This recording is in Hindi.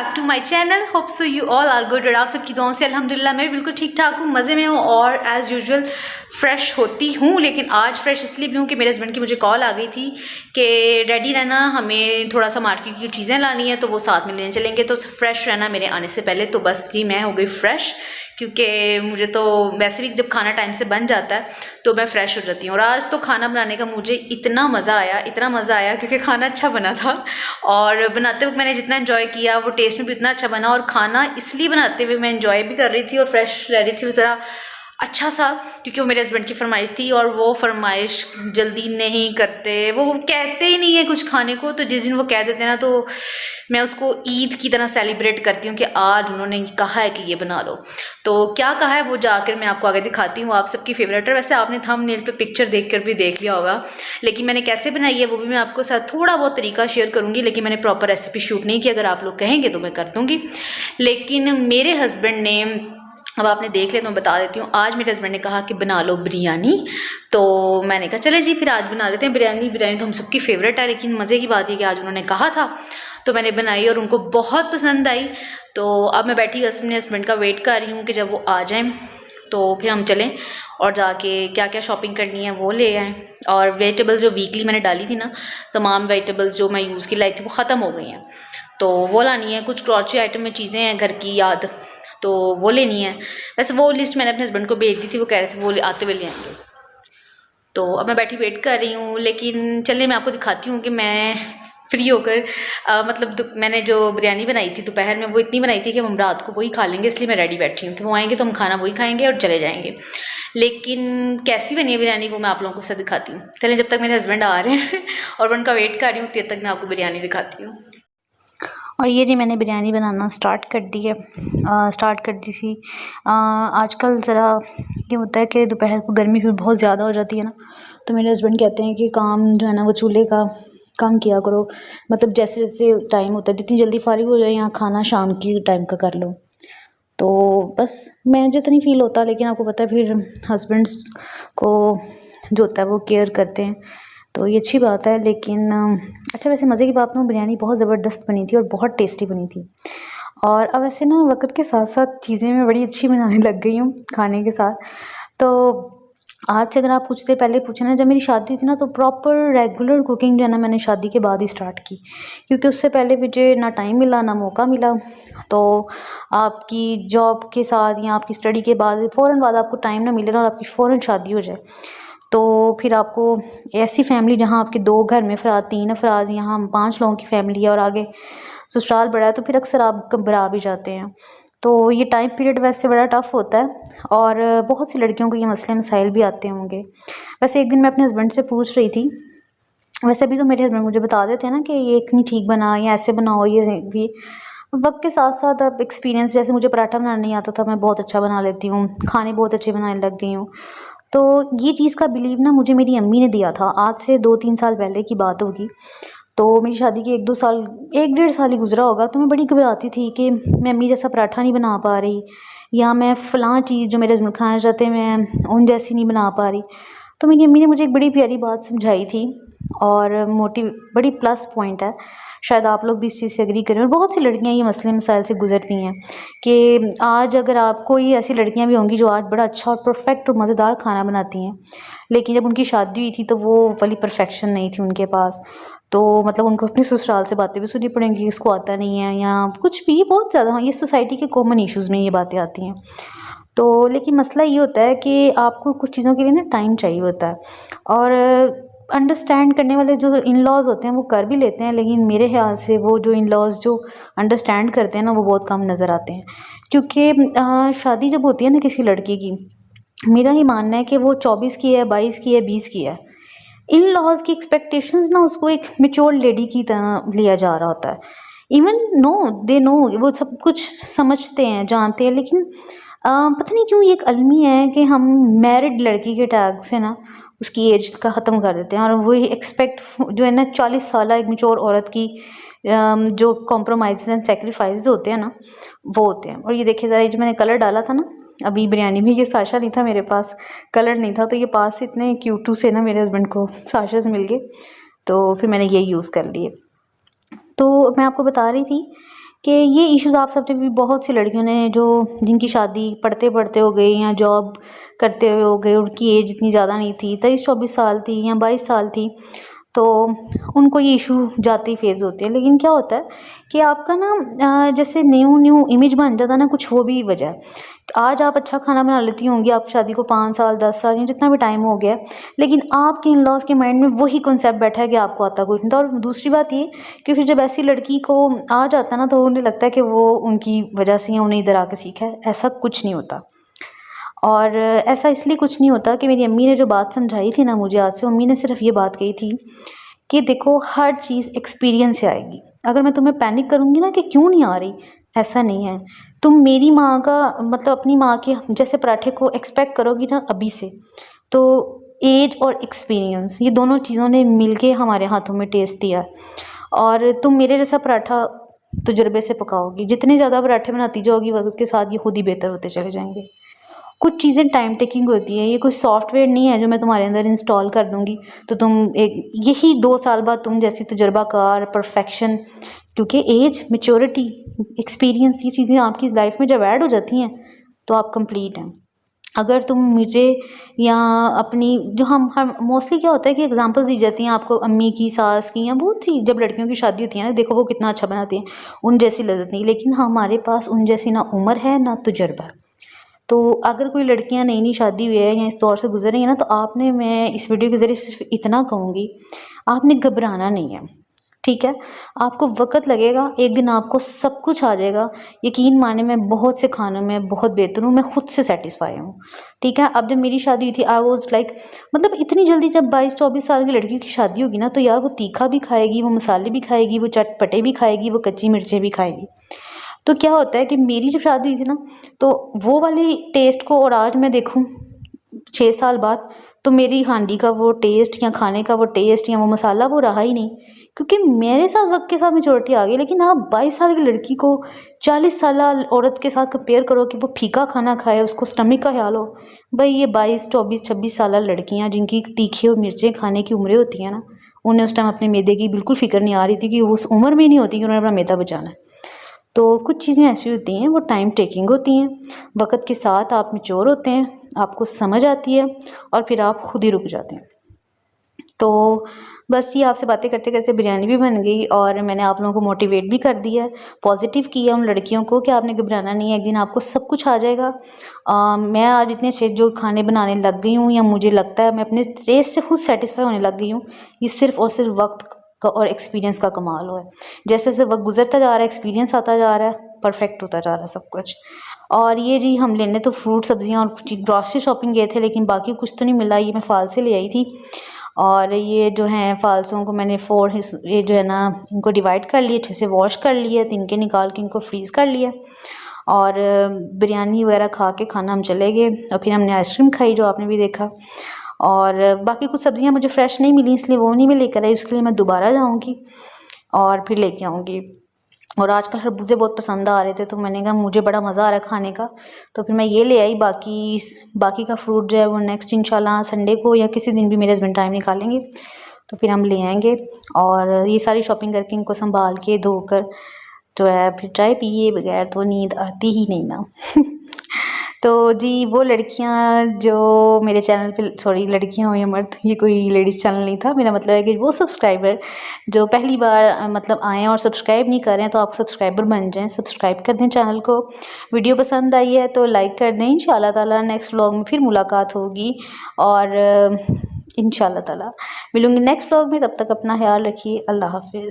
Back to my channel. Hope so you all are good और आप सबकी दुआओं से अल्हम्दुलिल्लाह मैं भी बिल्कुल ठीक ठाक हूँ, मज़े में हूँ और एज़ यूजुअल फ़्रेश होती हूँ। लेकिन आज फ़्रेश इसलिए भी हूँ कि मेरे हस्बैंड की मुझे कॉल आ गई थी कि रेडी रहना, हमें थोड़ा सा मार्केट की चीज़ें लानी है तो वो साथ में लेने चलेंगे, तो फ्रेश रहना मेरे आने से पहले। तो बस जी मैं हो गई फ़्रेश, क्योंकि मुझे तो वैसे भी जब खाना टाइम से बन जाता है तो मैं फ़्रेश हो जाती हूँ। और आज तो खाना बनाने का मुझे इतना मज़ा आया क्योंकि खाना अच्छा बना था और बनाते वक्त मैंने जितना एंजॉय किया वो टेस्ट में भी उतना अच्छा बना। और खाना इसलिए बनाते हुए मैं एंजॉय भी कर रही थी और फ्रेश रह रही थी उस तरह अच्छा सा, क्योंकि वो मेरे हस्बैंड की फरमाइश थी और वो फरमाइश जल्दी नहीं करते, वो कहते ही नहीं है कुछ खाने को। तो जिस दिन वो कह देते हैं ना तो मैं उसको ईद की तरह सेलिब्रेट करती हूँ कि आज उन्होंने कहा है कि ये बना लो। तो क्या कहा है वो जाकर मैं आपको आगे दिखाती हूँ। आप सबकी फेवरेट है, वैसे आपने थंबनेल पे पिक्चर देखकर भी देख लिया होगा, लेकिन मैंने कैसे बनाई है वो भी मैं आपको साथ थोड़ा बहुत तरीका शेयर करूँगी। लेकिन मैंने प्रॉपर रेसिपी शूट नहीं की, अगर आप लोग कहेंगे तो मैं कर दूँगी। लेकिन मेरे हस्बैंड ने, अब आपने देख लिया तो मैं बता देती हूँ, आज मेरे हस्बैंड ने कहा कि बना लो बिरयानी। तो मैंने कहा चले जी फिर आज बना लेते हैं बिरयानी। बिरयानी तो हम सबकी फेवरेट है, लेकिन मज़े की बात है कि आज उन्होंने कहा था तो मैंने बनाई और उनको बहुत पसंद आई। तो अब मैं बैठी बस अपने हस्बैंड का वेट कर रही हूँ कि जब वो आ जाएं तो फिर हम चलें और जाके क्या क्या शॉपिंग करनी है वो ले आएँ। और वेजिटेबल्स जो वीकली मैंने डाली थी ना, तमाम वेजिटेबल्स जो मैं यूज़ की लाई थी वो ख़त्म हो गई हैं, तो वो लानी है। कुछ क्रॉचरी आइटम में चीज़ें हैं घर की याद, तो वो लेनी है। वैसे वो लिस्ट मैंने अपने हस्बैंड को भेज दी थी, वो कह रहे थे वो आते हुए ले आएंगे। तो अब मैं बैठी वेट कर रही हूँ। लेकिन चलिए मैं आपको दिखाती हूँ कि मैं फ्री होकर मतलब मैंने जो बिरयानी बनाई थी दोपहर में वो इतनी बनाई थी कि हम रात को वही खा लेंगे, इसलिए मैं रेडी बैठी हूँ कि वो आएंगे तो हम खाना वही खाएंगे और चले जाएंगे। लेकिन कैसी बनी है बिरयानी वो मैं आप लोगों को सब दिखाती हूँ। चलें जब तक मेरे हस्बैंड आ रहे हैं और मैं उनका वेट कर रही हूँ तब तक मैं आपको बिरयानी दिखाती हूँ। और ये जी मैंने बिरयानी बनाना स्टार्ट कर दी है, स्टार्ट कर दी थी। आजकल ज़रा ये होता है कि दोपहर को गर्मी भी बहुत ज़्यादा हो जाती है ना, तो मेरे हस्बैंड कहते हैं कि काम जो है ना वो चूल्हे का काम किया करो, मतलब जैसे जैसे टाइम होता है जितनी जल्दी फारिग हो जाए यहाँ खाना शाम की टाइम का कर लो। तो बस मुझे तो नहीं फ़ील होता, लेकिन आपको पता है फिर हस्बैंड्स को जो होता है वो केयर करते हैं, तो ये अच्छी बात है। लेकिन अच्छा वैसे मज़े की बात ना, बिरयानी बहुत ज़बरदस्त बनी थी और बहुत टेस्टी बनी थी। और अब ऐसे ना वक्त के साथ साथ चीज़ें मैं बड़ी अच्छी बनाने लग गई हूँ खाने के साथ। तो आज से अगर आप कुछ देर पहले पूछे ना, जब मेरी शादी हुई थी ना तो प्रॉपर रेगुलर कुकिंग जो है ना मैंने शादी के बाद ही स्टार्ट की, क्योंकि उससे पहले मुझे ना टाइम मिला ना मौका मिला। तो आपकी जॉब के साथ या आपकी स्टडी के बाद फ़ौरन बाद आपको टाइम ना मिले ना और आपकी फ़ौरन शादी हो जाए, तो फिर आपको ऐसी फैमिली जहाँ आपके 2 घर में अफराद 3 अफराद, यहाँ हम 5 लोगों की फैमिली है और आगे ससुराल बड़ा है, तो फिर अक्सर आप घबरा भी जाते हैं। तो ये टाइम पीरियड वैसे बड़ा टफ़ होता है और बहुत सी लड़कियों को ये मसले मसाइल भी आते होंगे। वैसे एक दिन मैं अपने हस्बैंड से पूछ रही थी, वैसे भी तो मेरे हस्बैंड मुझे बता देते हैं ना कि ये नहीं ठीक बना या ऐसे बनाओ, ये भी वक्त के साथ साथ अब एक्सपीरियंस, जैसे मुझे पराठा बनाना नहीं आता था, मैं बहुत अच्छा बना लेती हूँ, खाने बहुत अच्छे बनाने लग गई हूँ। तो ये चीज़ का बिलीव ना मुझे मेरी अम्मी ने दिया था, आज से 2-3 साल पहले की बात होगी। तो मेरी शादी के 1-2 साल, 1 डेढ़ साल ही गुजरा होगा, तो मैं बड़ी घबराती थी कि मैं अम्मी जैसा पराठा नहीं बना पा रही, या मैं फ़लाँ चीज़ जो मेरे हस्बैंड खाना चाहते हैं मैं उन जैसी नहीं बना पा रही। तो मेरी अम्मी ने मुझे एक बड़ी प्यारी बात समझाई थी और बड़ी प्लस पॉइंट है, शायद आप लोग भी इस चीज़ से एग्री करें। और बहुत सी लड़कियां ये मसले मसाइल से गुजरती हैं कि आज अगर आप, कोई ऐसी लड़कियां भी होंगी जो आज बड़ा अच्छा और परफेक्ट और मज़ेदार खाना बनाती हैं, लेकिन जब उनकी शादी हुई थी तो वो वाली परफेक्शन नहीं थी उनके पास। तो मतलब उनको अपने ससुराल से बातें भी सुननी पड़ेंगी, इसको आता नहीं है या कुछ भी, बहुत ज़्यादा। हाँ, ये सोसाइटी के कॉमन इश्यूज़ में ये बातें आती हैं। तो लेकिन मसला ये होता है कि आपको कुछ चीज़ों के लिए ना टाइम चाहिए होता है, और अंडरस्टैंड करने वाले जो इन लॉज़ होते हैं वो कर भी लेते हैं, लेकिन मेरे ख्याल से वो जो इन लॉज़ जो अंडरस्टैंड करते हैं ना वो बहुत कम नज़र आते हैं। क्योंकि शादी जब होती है ना किसी लड़की की, मेरा ही मानना है कि वो 24 की है, 22 की है, 20 की है, इन लॉज़ की एक्सपेक्टेशंस ना उसको एक मैच्योर लेडी की तरह लिया जा रहा होता है। इवन दे नो, वो सब कुछ समझते हैं, जानते हैं, लेकिन पता नहीं क्यों ये एक अलमी है कि हम मैरिड लड़की के टैग से ना उसकी एज का ख़त्म कर देते हैं और वही एक्सपेक्ट जो है ना 40 साल एक मैच्योर औरत की जो कॉम्प्रोमाइज़ एंड सेक्रीफाइस होते हैं ना वो होते हैं। और ये देखिए ज़रा, जो मैंने कलर डाला था ना अभी बिरयानी में, ये साशा नहीं था मेरे पास, कलर नहीं था, तो ये पास से इतने क्यूटू से ना मेरे हस्बैंड को साशा से मिल गए, तो फिर मैंने ये यूज़ कर लिए। तो मैं आपको बता रही थी कि ये इश्यूज़ आप सब ने भी बहुत सी लड़कियों ने जो जिनकी शादी पढ़ते पढ़ते हो गई या जॉब करते हुए हो गई, उनकी एज इतनी ज़्यादा नहीं थी, 23-24 साल थी या 22 साल थी, तो उनको ये इशू जाते ही फेस होते हैं। लेकिन क्या होता है कि आपका ना जैसे न्यू इमेज बन जाता है ना, कुछ वो भी वजह है। आज आप अच्छा खाना बना लेती होंगी, आपकी शादी को 5 साल 10 साल या जितना भी टाइम हो गया, लेकिन आपके इन लॉज के माइंड में वही कॉन्सेप्ट बैठा है कि आपको आता कुछ नहीं था। और दूसरी बात ये कि फिर जब ऐसी लड़की को आ जाता है ना, तो उन्हें लगता है कि वो उनकी वजह से या उन्हें इधर आके सीखा है। ऐसा कुछ नहीं होता। और ऐसा इसलिए कुछ नहीं होता कि मेरी अम्मी ने जो बात समझाई थी ना मुझे आज से, मम्मी ने सिर्फ ये बात कही थी कि देखो हर चीज़ एक्सपीरियंस से आएगी। अगर मैं तुम्हें पैनिक करूँगी ना कि क्यों नहीं आ रही, ऐसा नहीं है। तुम मेरी माँ का मतलब अपनी माँ के जैसे पराठे को एक्सपेक्ट करोगी ना अभी से, तो एज और एक्सपीरियंस ये दोनों चीज़ों ने मिलके हमारे हाथों में टेस्ट दिया। और तुम मेरे जैसा पराठा तजुर्बे से पकाओगी, जितने ज़्यादा पराठे बनाती जाओगी वक्त के साथ ये खुद ही बेहतर होते चले जाएंगे। कुछ चीज़ें टाइम टेकिंग होती हैं, ये कोई सॉफ्टवेयर नहीं है जो मैं तुम्हारे अंदर इंस्टॉल कर दूँगी तो तुम एक यही 2 साल बाद तुम जैसी तजुर्बाकार परफेक्शन, क्योंकि एज मैच्योरिटी एक्सपीरियंस ये चीज़ें आपकी लाइफ में जब ऐड हो जाती हैं तो आप कंप्लीट हैं। अगर तुम मुझे या अपनी जो हम मोस्टली क्या होता है कि एग्जांपल्स दी जाती हैं आपको अम्मी की, सास की, या बहुत सी जब लड़कियों की शादी होती है ना, देखो वो कितना अच्छा बनाती हैं, उन जैसी लज़्ज़त नहीं। लेकिन हमारे पास उन जैसी ना उम्र है ना तजुर्बा। तो अगर कोई लड़कियां नई नई शादी हुई है या इस दौर से गुजर रही है ना, तो आपने, मैं इस वीडियो के ज़रिए सिर्फ इतना कहूँगी, आपने घबराना नहीं है, ठीक है। आपको वक्त लगेगा, एक दिन आपको सब कुछ आ जाएगा। यकीन माने मैं बहुत से खानों में बहुत बेहतर हूँ, मैं खुद से सेटिस्फाई हूँ, ठीक है। अब जब मेरी शादी हुई थी आई वॉज लाइक, मतलब इतनी जल्दी जब 22-24 साल की लड़की की शादी होगी ना, तो यार वो तीखा भी खाएगी, वो मसाले भी खाएगी, वो चटपटे भी खाएगी, वो कच्ची मिर्चें भी खाएगी। तो क्या होता है कि मेरी जब शादी हुई थी ना, तो वो वाली टेस्ट को और आज मैं देखूं 6 साल बाद, तो मेरी हांडी का वो टेस्ट या खाने का वो टेस्ट या वो मसाला वो रहा ही नहीं, क्योंकि मेरे साथ वक्त के साथ मैच्योरिटी आ गई। लेकिन आप 22 साल की लड़की को 40 साल औरत के साथ कंपेयर करो कि वो फीका खाना खाए, उसको स्टमक का ख्याल हो। भाई ये 22-24-26 साल लड़कियाँ जिनकी तीखी और मिर्चें खाने की उम्रें होती हैं ना, उन्हें उस टाइम अपने मैदे की बिल्कुल फिक्र नहीं आ रही थी कि उस उम्र में नहीं होती कि उन्होंने अपना मैदा बचाना है। तो कुछ चीज़ें ऐसी होती हैं वो टाइम टेकिंग होती हैं, वक्त के साथ आप मैच्योर होते हैं, आपको समझ आती है और फिर आप खुद ही रुक जाते हैं। तो बस ये आपसे बातें करते करते बिरयानी भी बन गई और मैंने आप लोगों को मोटिवेट भी कर दिया है, पॉजिटिव किया उन लड़कियों को कि आपने घबराना नहीं है, एक दिन आपको सब कुछ आ जाएगा। मैं आज इतने अच्छे जो खाने बनाने लग गई हूँ, या मुझे लगता है मैं अपने टेस्ट से खुद सेटिस्फाई होने लग गई हूँ, ये सिर्फ और सिर्फ वक्त का और एक्सपीरियंस का कमाल हो है। जैसे जैसे वक्त गुजरता जा रहा है, एक्सपीरियंस आता जा रहा है, परफेक्ट होता जा रहा है सब कुछ। और ये जी हम लेने तो फ्रूट सब्जियां और कुछ ग्रॉसरी शॉपिंग गए थे, लेकिन बाकी कुछ तो नहीं मिला। ये मैं फाल से ले आई थी और ये जो हैं फालसों को मैंने ये जो है ना इनको डिवाइड कर लिए, अच्छे से वॉश कर लिए, तिनके निकाल के इनको फ्रीज़ कर लिया और बिरयानी वगैरह खा के खाना हम चले गए। और फिर हमने आइसक्रीम खाई जो आपने भी देखा। और बाकी कुछ सब्ज़ियाँ मुझे फ़्रेश नहीं मिली, इसलिए वो नहीं मैं लेकर आई, उसके लिए मैं दोबारा जाऊँगी और फिर लेके आऊँगी। और आजकल खरबूजे बहुत पसंद आ रहे थे, तो मैंने कहा मुझे बड़ा मज़ा आ रहा है खाने का, तो फिर मैं ये ले आई। बाकी का फ्रूट जो है वो नेक्स्ट इंशाल्लाह संडे को या किसी दिन भी मेरे हस्बैंड टाइम निकालेंगे तो फिर हम ले आएंगे। और ये सारी शॉपिंग करके इनको संभाल के धोकर जो है फिर चाय पिए बगैर तो नींद आती ही नहीं ना। तो जी वो लड़कियां जो मेरे चैनल पे, सॉरी लड़कियां हो या मर्द, ये कोई लेडीज़ चैनल नहीं था, मेरा मतलब है कि वो सब्सक्राइबर जो पहली बार मतलब आएँ और सब्सक्राइब नहीं कर रहे हैं, तो आप सब्सक्राइबर बन जाएं, सब्सक्राइब कर दें चैनल को। वीडियो पसंद आई है तो लाइक कर दें। इंशाल्लाह ताला नेक्स्ट व्लॉग में फिर मुलाकात होगी और इंशाल्लाह ताला मिलूँगी नेक्स्ट व्लॉग में। तब तक अपना ख्याल रखिए। अल्लाह हाफिज़।